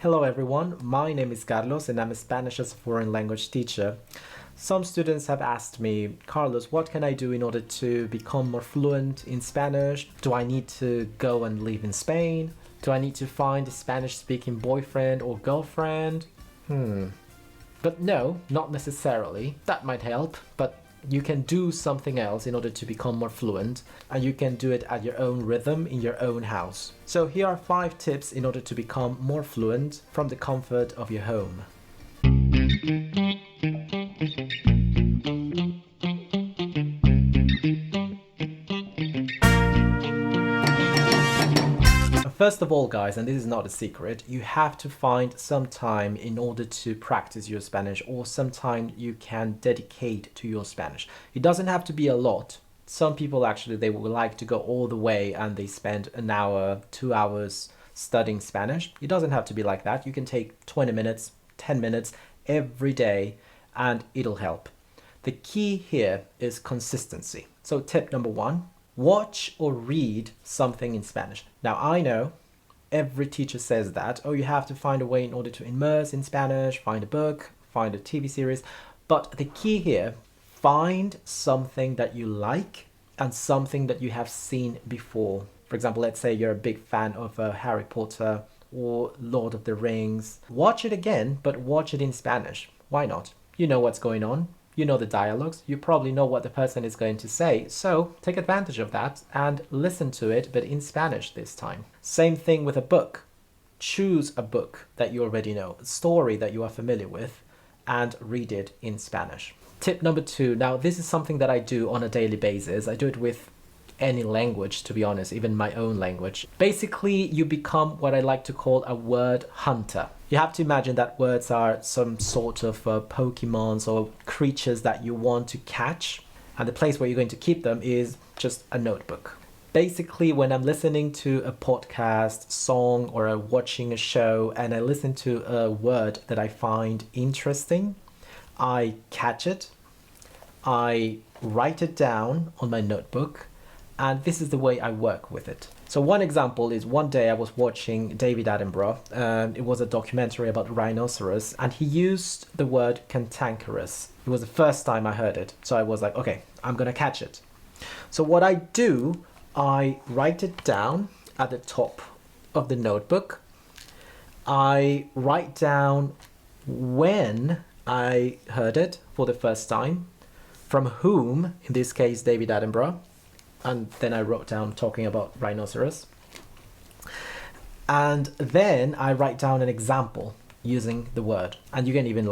Hello everyone, my name is Carlos and I'm a Spanish as a foreign language teacher. Some students have asked me, Carlos, what can I do in order to become more fluent in Spanish? Do I need to go and live in Spain? Do I need to find a Spanish-speaking boyfriend or girlfriend? But no, not necessarily. That might help, but you can do something else in order to become more fluent, and you can do it at your own rhythm in your own house. So here are 5 tips in order to become more fluent from the comfort of your home. First of all, guys, and this is not a secret, you have to find some time in order to practice your Spanish, or some time you can dedicate to your Spanish. It doesn't have to be a lot. Some people actually, they would like to go all the way and they spend an hour, 2 hours studying Spanish. It doesn't have to be like that. You can take 20 minutes, 10 minutes every day and it'll help. The key here is consistency. So tip number 1, watch or read something in Spanish. Now I know every teacher says that, oh, you have to find a way in order to immerse in Spanish, find a book, find a TV series. But the key here, find something that you like and something that you have seen before. For example, let's say you're a big fan of Harry Potter or Lord of the Rings. Watch it again, but watch it in Spanish. Why not? You know what's going on. You know the dialogues, you probably know what the person is going to say, so take advantage of that and listen to it, but in Spanish this time. Same thing with a book. Choose a book that you already know, a story that you are familiar with, and read it in Spanish. Tip number 2, now this is something that I do on a daily basis. I do it with any language, to be honest, even my own language. Basically, you become what I like to call a word hunter. You have to imagine that words are some sort of Pokemons or creatures that you want to catch, and the place where you're going to keep them is just a notebook. Basically, when I'm listening to a podcast, song, or watching a show, and I listen to a word that I find interesting, I catch it, I write it down on my notebook, and this is the way I work with it. So one example is one day I was watching David Attenborough, and it was a documentary about rhinoceros, and he used the word cantankerous. It was the first time I heard it, so I was like, okay, I'm gonna catch it. So what I do, I write it down at the top of the notebook. I write down when I heard it for the first time, from whom, in this case David Attenborough, and then I wrote down talking about rhinoceros. And then I write down an example using the word. And you can even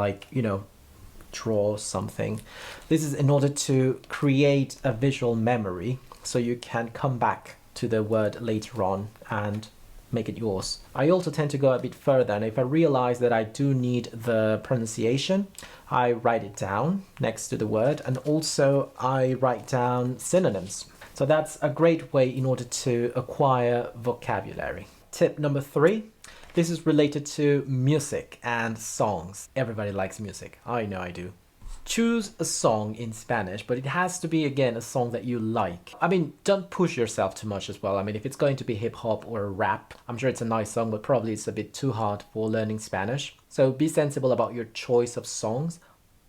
draw something. This is in order to create a visual memory so you can come back to the word later on and make it yours. I also tend to go a bit further, and if I realize that I do need the pronunciation, I write it down next to the word, and also I write down synonyms. So that's a great way in order to acquire vocabulary. Tip number 3, this is related to music and songs. Everybody likes music. I know I do. Choose a song in Spanish, but it has to be, again, a song that you like. I mean, don't push yourself too much as well. I mean, if it's going to be hip hop or rap, I'm sure it's a nice song, but probably it's a bit too hard for learning Spanish. So be sensible about your choice of songs,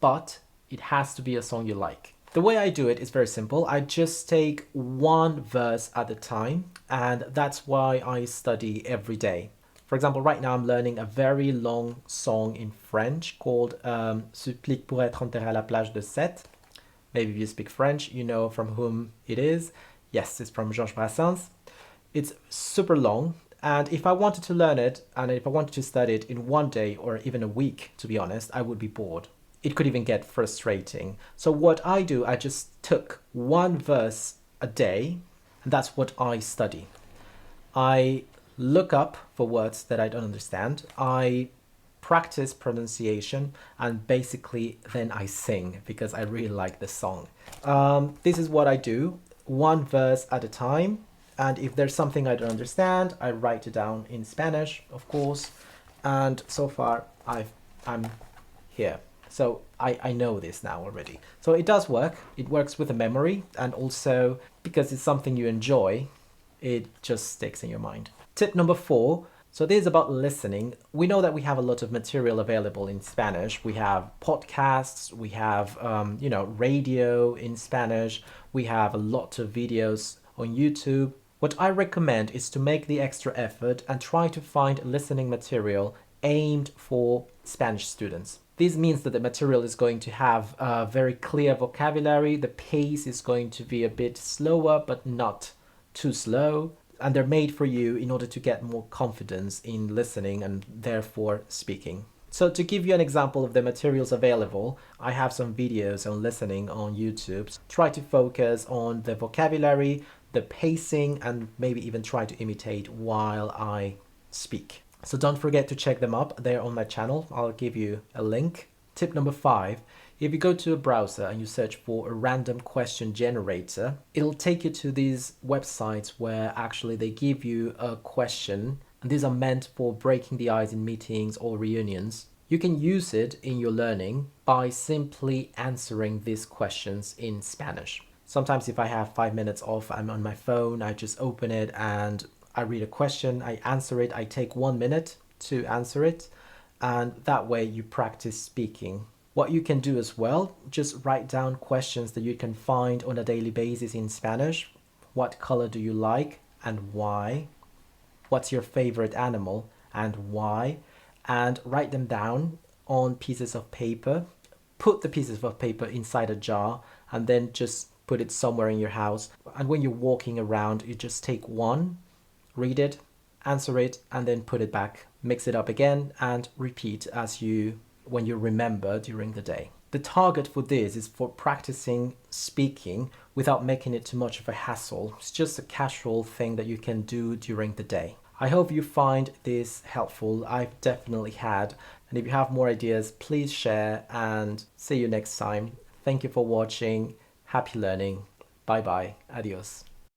but it has to be a song you like. The way I do it is very simple. I just take one verse at a time, and that's why I study every day. For example, right now I'm learning a very long song in French called Supplique pour être enterré à la plage de Sète. Maybe if you speak French, you know from whom it is. Yes, it's from Georges Brassens. It's super long, and if I wanted to learn it, and if I wanted to study it in one day or even a week, to be honest, I would be bored. It could even get frustrating. So what I do, I just took one verse a day, and that's what I study. I look up for words that I don't understand. I practice pronunciation, and basically then I sing because I really like the song. This is what I do, one verse at a time. And if there's something I don't understand, I write it down in Spanish, of course. And so far, I'm here. So I know this now already. So it does work. It works with the memory, and also because it's something you enjoy, it just sticks in your mind. Tip number 4, So this is about listening. We know that we have a lot of material available in Spanish. We have podcasts, we have radio in Spanish. We have a lot of videos on YouTube. What I recommend is to make the extra effort and try to find listening material aimed for Spanish students. This means that the material is going to have a very clear vocabulary. The pace is going to be a bit slower, but not too slow. And they're made for you in order to get more confidence in listening and therefore speaking. So to give you an example of the materials available, I have some videos on listening on YouTube. Try to focus on the vocabulary, the pacing, and maybe even try to imitate while I speak. So don't forget to check them up. They're on my channel. I'll give you a link. Tip number 5. If you go to a browser and you search for a random question generator, it'll take you to these websites where actually they give you a question, and these are meant for breaking the ice in meetings or reunions. You can use it in your learning by simply answering these questions in Spanish. Sometimes if I have 5 minutes off, I'm on my phone, I just open it and I read a question, I answer it, I take 1 minute to answer it, and that way you practice speaking. What you can do as well, just write down questions that you can find on a daily basis in Spanish. What color do you like and why? What's your favorite animal and why? And write them down on pieces of paper. Put the pieces of paper inside a jar and then just put it somewhere in your house. And when you're walking around, you just take one, read it, answer it, and then put it back. Mix it up again and repeat when you remember during the day. The target for this is for practicing speaking without making it too much of a hassle. It's just a casual thing that you can do during the day. I hope you find this helpful. I've definitely had. And if you have more ideas, please share, and see you next time. Thank you for watching. Happy learning. Bye bye. Adios.